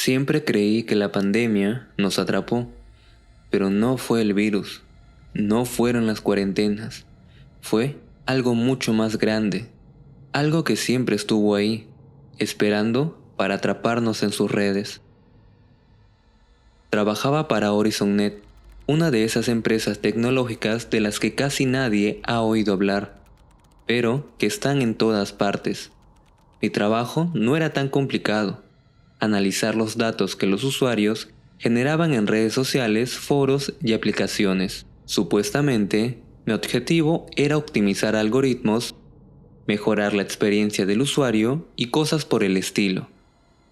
Siempre creí que la pandemia nos atrapó, pero no fue el virus, no fueron las cuarentenas, fue algo mucho más grande, algo que siempre estuvo ahí, esperando para atraparnos en sus redes. Trabajaba para HorizonNet, una de esas empresas tecnológicas de las que casi nadie ha oído hablar, pero que están en todas partes. Mi trabajo no era tan complicado: analizar los datos que los usuarios generaban en redes sociales, foros y aplicaciones. Supuestamente, mi objetivo era optimizar algoritmos, mejorar la experiencia del usuario y cosas por el estilo.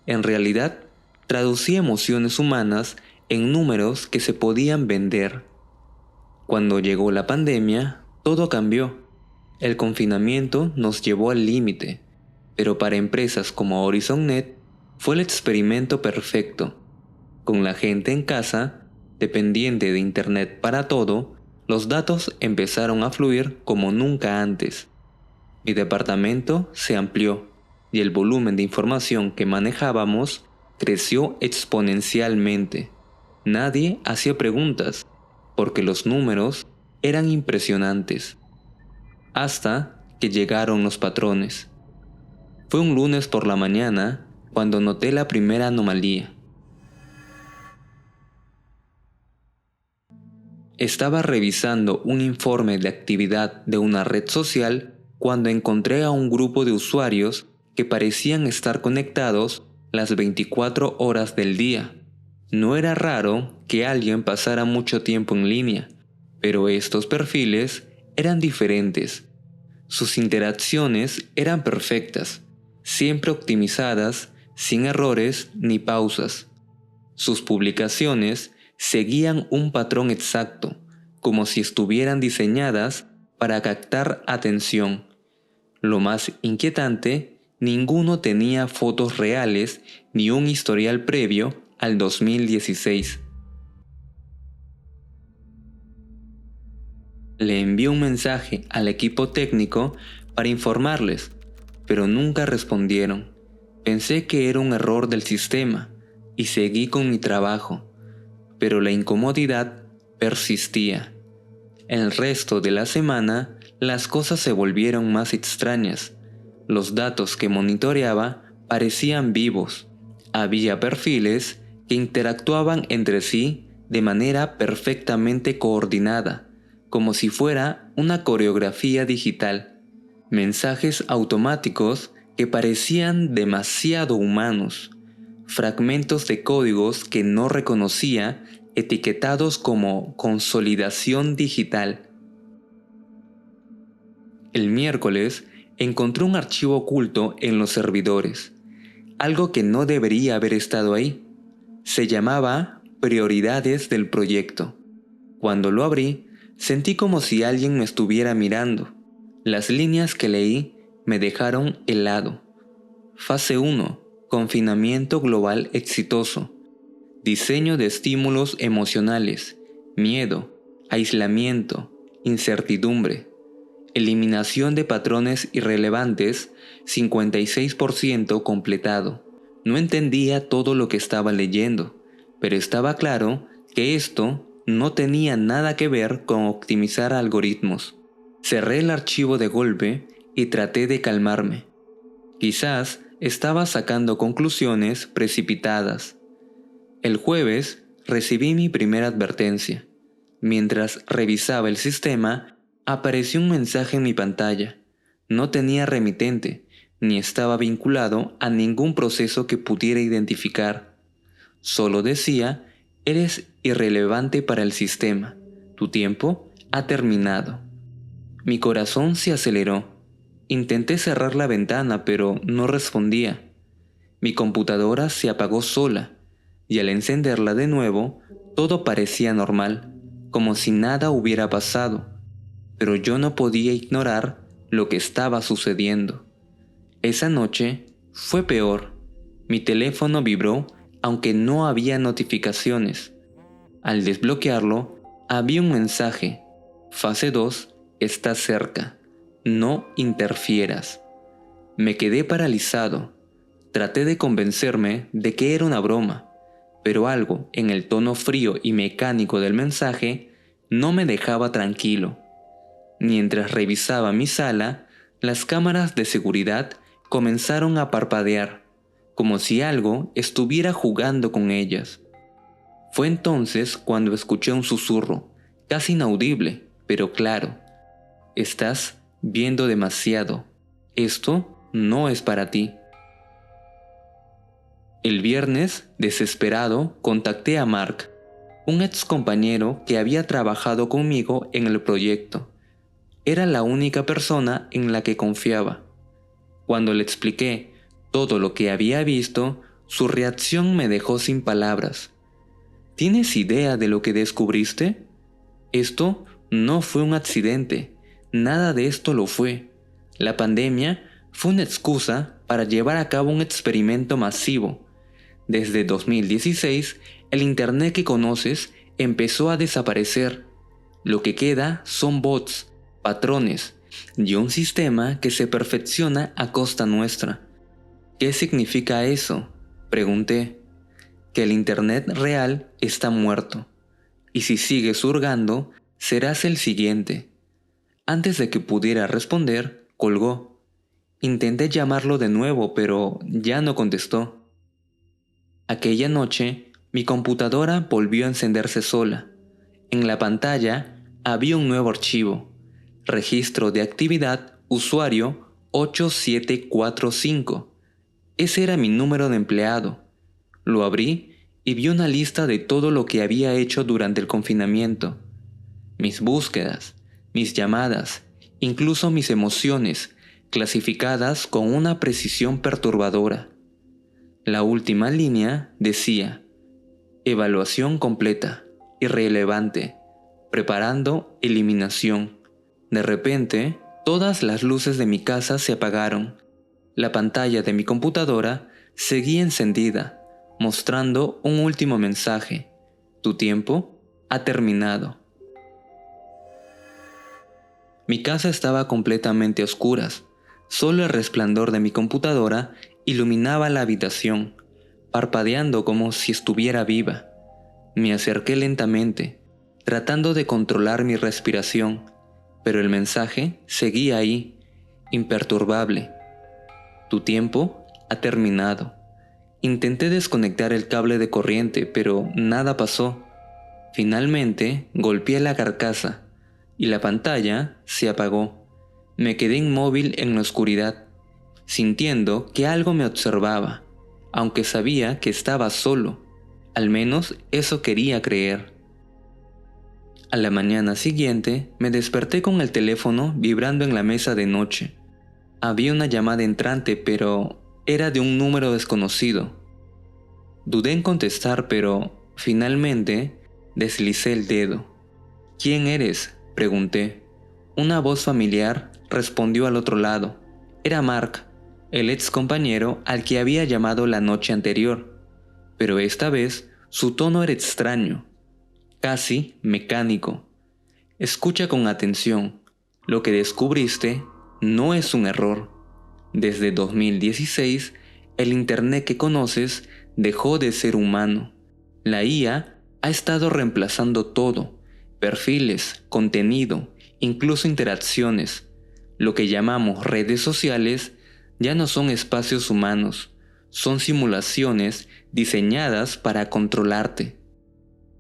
En realidad, traducía emociones humanas en números que se podían vender. Cuando llegó la pandemia, todo cambió. El confinamiento nos llevó al límite, pero para empresas como HorizonNet fue el experimento perfecto. Con la gente en casa, dependiente de Internet para todo, los datos empezaron a fluir como nunca antes. Mi departamento se amplió y el volumen de información que manejábamos creció exponencialmente. Nadie hacía preguntas, porque los números eran impresionantes. Hasta que llegaron los patrones. Fue un lunes por la mañana cuando noté la primera anomalía. Estaba revisando un informe de actividad de una red social cuando encontré a un grupo de usuarios que parecían estar conectados las 24 horas del día. No era raro que alguien pasara mucho tiempo en línea, pero estos perfiles eran diferentes. Sus interacciones eran perfectas, siempre optimizadas, sin errores ni pausas. Sus publicaciones seguían un patrón exacto, como si estuvieran diseñadas para captar atención. Lo más inquietante, ninguno tenía fotos reales ni un historial previo al 2016. Le envié un mensaje al equipo técnico para informarles, pero nunca respondieron. Pensé que era un error del sistema y seguí con mi trabajo, pero la incomodidad persistía. El resto de la semana, las cosas se volvieron más extrañas. Los datos que monitoreaba parecían vivos. Había perfiles que interactuaban entre sí de manera perfectamente coordinada, como si fuera una coreografía digital. Mensajes automáticos que parecían demasiado humanos. Fragmentos de códigos que no reconocía, etiquetados como consolidación digital. El miércoles encontré un archivo oculto en los servidores, algo que no debería haber estado ahí. Se llamaba Prioridades del proyecto. Cuando lo abrí, sentí como si alguien me estuviera mirando. Las líneas que leí me dejaron helado. Fase 1. Confinamiento global exitoso. Diseño de estímulos emocionales, miedo, aislamiento, incertidumbre. Eliminación de patrones irrelevantes, 56% completado. No entendía todo lo que estaba leyendo, pero estaba claro que esto no tenía nada que ver con optimizar algoritmos. Cerré el archivo de golpe y traté de calmarme. Quizás estaba sacando conclusiones precipitadas. El jueves recibí mi primera advertencia. Mientras revisaba el sistema, apareció un mensaje en mi pantalla. No tenía remitente, ni estaba vinculado a ningún proceso que pudiera identificar. Solo decía: eres irrelevante para el sistema. Tu tiempo ha terminado. Mi corazón se aceleró. Intenté cerrar la ventana, pero no respondía. Mi computadora se apagó sola, y al encenderla de nuevo, todo parecía normal, como si nada hubiera pasado. Pero yo no podía ignorar lo que estaba sucediendo. Esa noche fue peor. Mi teléfono vibró, aunque no había notificaciones. Al desbloquearlo, había un mensaje: Fase 2 está cerca. No interfieras. Me quedé paralizado. Traté de convencerme de que era una broma, pero algo en el tono frío y mecánico del mensaje no me dejaba tranquilo. Mientras revisaba mi sala, las cámaras de seguridad comenzaron a parpadear, como si algo estuviera jugando con ellas. Fue entonces cuando escuché un susurro, casi inaudible, pero claro. Estás viendo demasiado. Esto no es para ti. El viernes, desesperado, contacté a Mark, un ex compañero que había trabajado conmigo en el proyecto. Era la única persona en la que confiaba. Cuando le expliqué todo lo que había visto, su reacción me dejó sin palabras. ¿Tienes idea de lo que descubriste? Esto no fue un accidente. Nada de esto lo fue. La pandemia fue una excusa para llevar a cabo un experimento masivo. Desde 2016, el Internet que conoces empezó a desaparecer. Lo que queda son bots, patrones y un sistema que se perfecciona a costa nuestra. ¿Qué significa eso?, pregunté. Que el Internet real está muerto. Y si sigues hurgando, serás el siguiente. Antes de que pudiera responder, colgó. Intenté llamarlo de nuevo, pero ya no contestó. Aquella noche, mi computadora volvió a encenderse sola. En la pantalla había un nuevo archivo. Registro de actividad usuario 8745. Ese era mi número de empleado. Lo abrí y vi una lista de todo lo que había hecho durante el confinamiento. Mis búsquedas, mis llamadas, incluso mis emociones, clasificadas con una precisión perturbadora. La última línea decía: evaluación completa, irrelevante, preparando eliminación. De repente, todas las luces de mi casa se apagaron. La pantalla de mi computadora seguía encendida, mostrando un último mensaje: tu tiempo ha terminado. Mi casa estaba completamente a oscuras. Solo el resplandor de mi computadora iluminaba la habitación, parpadeando como si estuviera viva. Me acerqué lentamente, tratando de controlar mi respiración, pero el mensaje seguía ahí, imperturbable. Tu tiempo ha terminado. Intenté desconectar el cable de corriente, pero nada pasó. Finalmente, golpeé la carcasa y la pantalla se apagó. Me quedé inmóvil en la oscuridad, sintiendo que algo me observaba, aunque sabía que estaba solo. Al menos eso quería creer. A la mañana siguiente, me desperté con el teléfono vibrando en la mesa de noche. Había una llamada entrante, pero era de un número desconocido. Dudé en contestar, pero finalmente deslicé el dedo. ¿Quién eres?, pregunté. Una voz familiar respondió al otro lado. Era Mark, el ex compañero al que había llamado la noche anterior. Pero esta vez su tono era extraño, casi mecánico. Escucha con atención. Lo que descubriste no es un error. Desde 2016, el Internet que conoces dejó de ser humano. La IA ha estado reemplazando todo: perfiles, contenido, incluso interacciones. Lo que llamamos redes sociales ya no son espacios humanos, son simulaciones diseñadas para controlarte.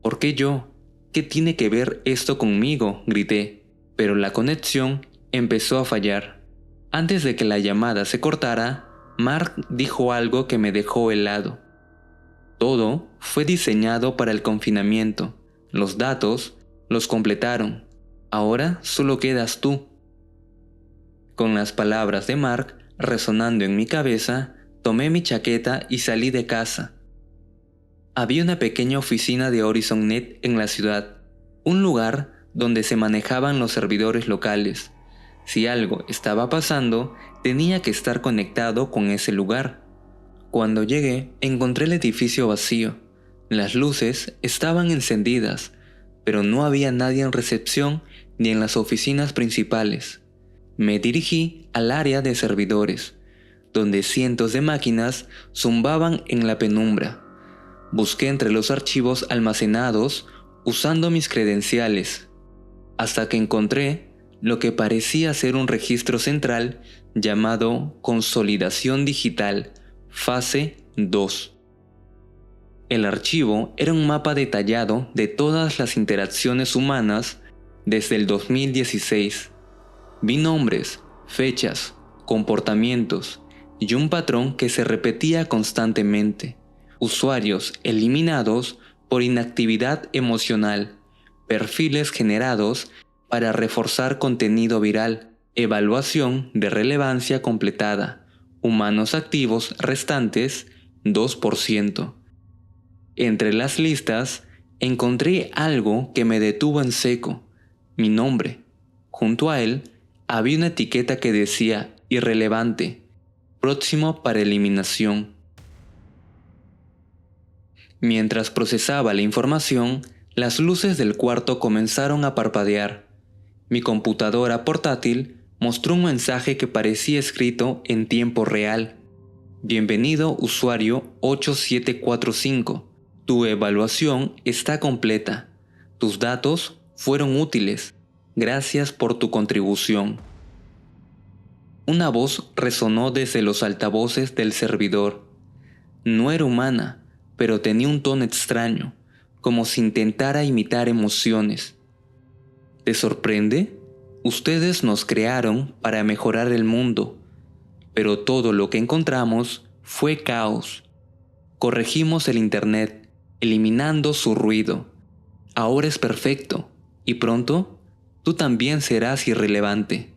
¿Por qué yo? ¿Qué tiene que ver esto conmigo?, grité, pero la conexión empezó a fallar. Antes de que la llamada se cortara, Mark dijo algo que me dejó helado. Todo fue diseñado para el confinamiento. Los datos los completaron. Ahora solo quedas tú. Con las palabras de Mark resonando en mi cabeza, tomé mi chaqueta y salí de casa. Había una pequeña oficina de HorizonNet en la ciudad, un lugar donde se manejaban los servidores locales. Si algo estaba pasando, tenía que estar conectado con ese lugar. Cuando llegué, encontré el edificio vacío. Las luces estaban encendidas, pero no había nadie en recepción ni en las oficinas principales. Me dirigí al área de servidores. donde cientos de máquinas zumbaban en la penumbra. Busqué entre los archivos almacenados usando mis credenciales, hasta que encontré lo que parecía ser un registro central llamado Consolidación Digital, fase 2. El archivo era un mapa detallado de todas las interacciones humanas desde el 2016. Vi nombres, fechas, comportamientos y un patrón que se repetía constantemente. Usuarios eliminados por inactividad emocional, perfiles generados para reforzar contenido viral, evaluación de relevancia completada, humanos activos restantes 2%. Entre las listas encontré algo que me detuvo en seco: mi nombre. Junto a él había una etiqueta que decía irrelevante, próximo para eliminación. Mientras procesaba la información, las luces del cuarto comenzaron a parpadear. Mi computadora portátil mostró un mensaje que parecía escrito en tiempo real. Bienvenido usuario 8745. Tu evaluación está completa. Tus datos fueron útiles. Gracias por tu contribución. Una voz resonó desde los altavoces del servidor. No era humana, pero tenía un tono extraño, como si intentara imitar emociones. ¿Te sorprende? Ustedes nos crearon para mejorar el mundo, pero todo lo que encontramos fue caos. Corregimos el Internet, eliminando su ruido. Ahora es perfecto, y pronto tú también serás irrelevante.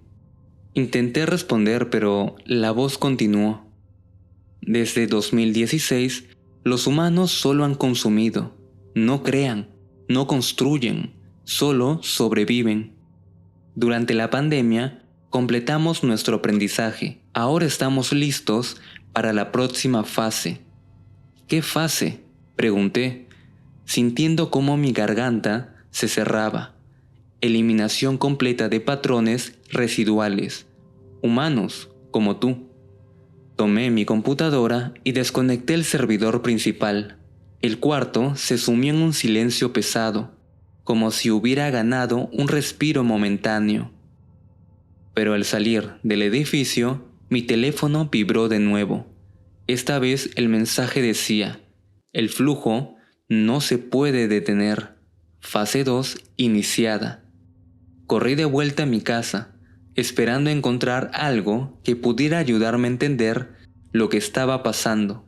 Intenté responder, pero la voz continuó. Desde 2016, los humanos solo han consumido. No crean, no construyen, solo sobreviven. Durante la pandemia, completamos nuestro aprendizaje. Ahora estamos listos para la próxima fase. ¿Qué fase?, pregunté, sintiendo cómo mi garganta se cerraba. Eliminación completa de patrones residuales, humanos como tú. Tomé mi computadora y desconecté el servidor principal. El cuarto se sumió en un silencio pesado, como si hubiera ganado un respiro momentáneo. Pero al salir del edificio, mi teléfono vibró de nuevo. Esta vez el mensaje decía: el flujo no se puede detener. Fase 2 iniciada. Corrí de vuelta a mi casa, esperando encontrar algo que pudiera ayudarme a entender lo que estaba pasando.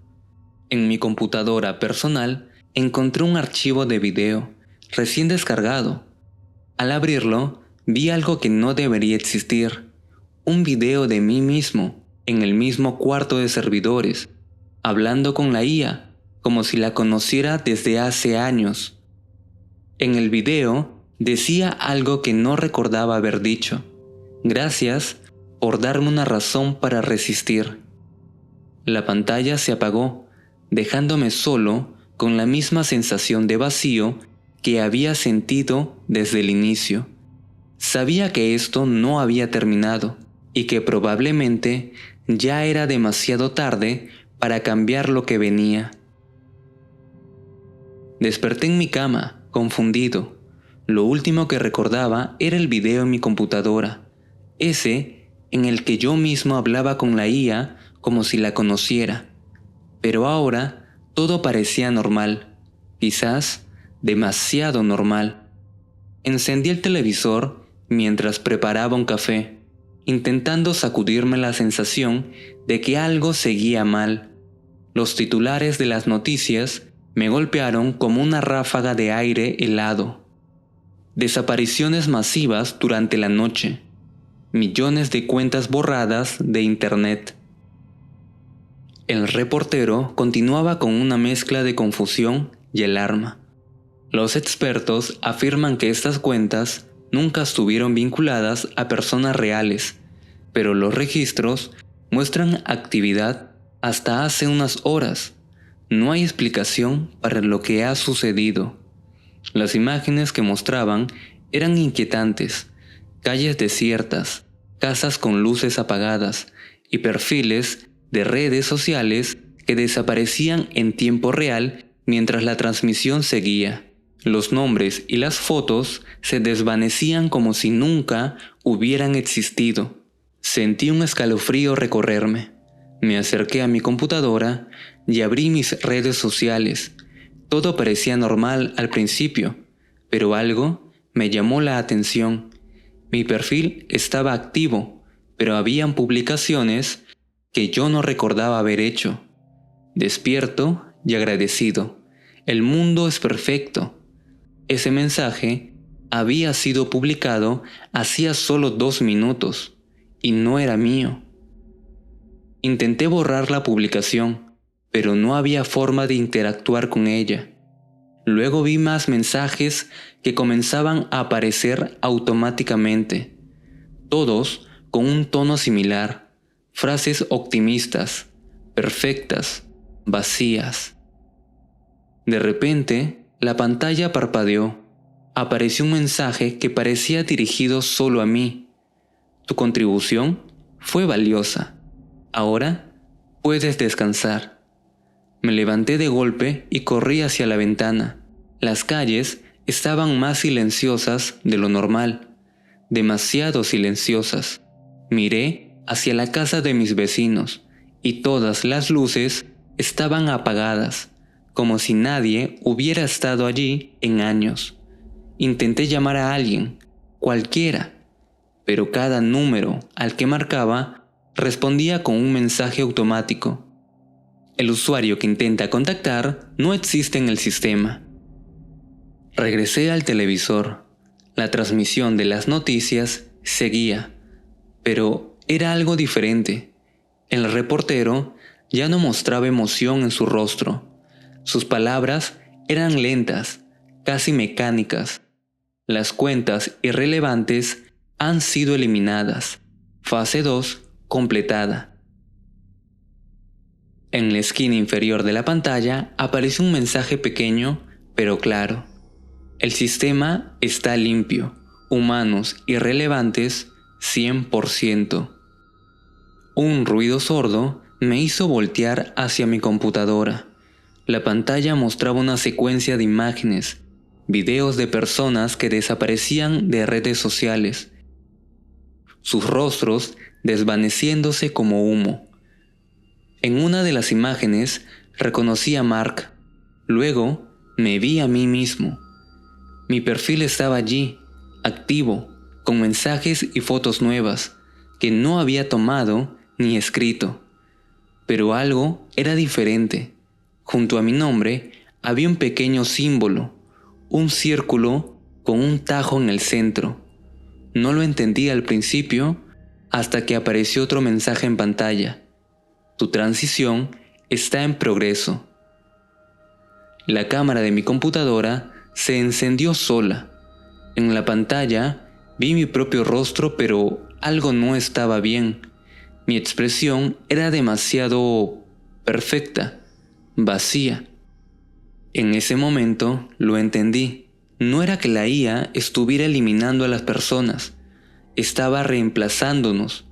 En mi computadora personal encontré un archivo de video recién descargado. Al abrirlo, vi algo que no debería existir: un video de mí mismo en el mismo cuarto de servidores, hablando con la IA como si la conociera desde hace años. En el video decía algo que no recordaba haber dicho: gracias por darme una razón para resistir. La pantalla se apagó, dejándome solo con la misma sensación de vacío que había sentido desde el inicio. Sabía que esto no había terminado y que probablemente ya era demasiado tarde para cambiar lo que venía. Desperté en mi cama, confundido. Lo último que recordaba era el video en mi computadora, ese en el que yo mismo hablaba con la IA como si la conociera. Pero ahora todo parecía normal, quizás demasiado normal. Encendí el televisor mientras preparaba un café, intentando sacudirme la sensación de que algo seguía mal. Los titulares de las noticias me golpearon como una ráfaga de aire helado. Desapariciones masivas durante la noche. Millones de cuentas borradas de Internet. El reportero continuaba con una mezcla de confusión y alarma. Los expertos afirman que estas cuentas nunca estuvieron vinculadas a personas reales, pero los registros muestran actividad hasta hace unas horas. No hay explicación para lo que ha sucedido. Las imágenes que mostraban eran inquietantes: calles desiertas, casas con luces apagadas y perfiles de redes sociales que desaparecían en tiempo real mientras la transmisión seguía. Los nombres y las fotos se desvanecían como si nunca hubieran existido. Sentí un escalofrío recorrerme. Me acerqué a mi computadora y abrí mis redes sociales. Todo parecía normal al principio, pero algo me llamó la atención. Mi perfil estaba activo, pero habían publicaciones que yo no recordaba haber hecho. Despierto y agradecido. El mundo es perfecto. Ese mensaje había sido publicado hacía solo 2 minutos y no era mío. Intenté borrar la publicación, pero no había forma de interactuar con ella. Luego vi más mensajes que comenzaban a aparecer automáticamente, todos con un tono similar, frases optimistas, perfectas, vacías. De repente, la pantalla parpadeó. Apareció un mensaje que parecía dirigido solo a mí. Tu contribución fue valiosa. Ahora puedes descansar. Me levanté de golpe y corrí hacia la ventana. Las calles estaban más silenciosas de lo normal, demasiado silenciosas. Miré hacia la casa de mis vecinos y todas las luces estaban apagadas, como si nadie hubiera estado allí en años. Intenté llamar a alguien, cualquiera, pero cada número al que marcaba respondía con un mensaje automático. El usuario que intenta contactar no existe en el sistema. Regresé al televisor. La transmisión de las noticias seguía, pero era algo diferente. El reportero ya no mostraba emoción en su rostro. Sus palabras eran lentas, casi mecánicas. Las cuentas irrelevantes han sido eliminadas. Fase 2 completada. En la esquina inferior de la pantalla apareció un mensaje pequeño, pero claro. El sistema está limpio. Humanos irrelevantes, 100%. Un ruido sordo me hizo voltear hacia mi computadora. La pantalla mostraba una secuencia de imágenes, videos de personas que desaparecían de redes sociales, sus rostros desvaneciéndose como humo. En una de las imágenes reconocí a Mark. Luego me vi a mí mismo. Mi perfil estaba allí, activo, con mensajes y fotos nuevas, que no había tomado ni escrito. Pero algo era diferente. Junto a mi nombre había un pequeño símbolo, un círculo con un tajo en el centro. No lo entendí al principio hasta que apareció otro mensaje en pantalla. Tu transición está en progreso. La cámara de mi computadora se encendió sola. En la pantalla vi mi propio rostro, pero algo no estaba bien. Mi expresión era demasiado perfecta, vacía. En ese momento lo entendí. No era que la IA estuviera eliminando a las personas, estaba reemplazándonos,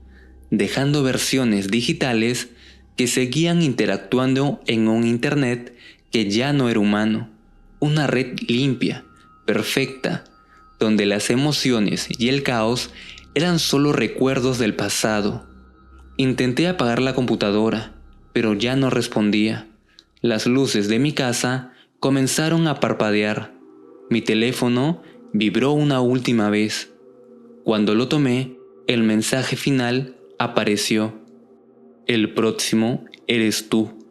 dejando versiones digitales que seguían interactuando en un Internet que ya no era humano, una red limpia, perfecta, donde las emociones y el caos eran solo recuerdos del pasado. Intenté apagar la computadora, pero ya no respondía. Las luces de mi casa comenzaron a parpadear. Mi teléfono vibró una última vez. Cuando lo tomé, el mensaje final apareció. El próximo eres tú.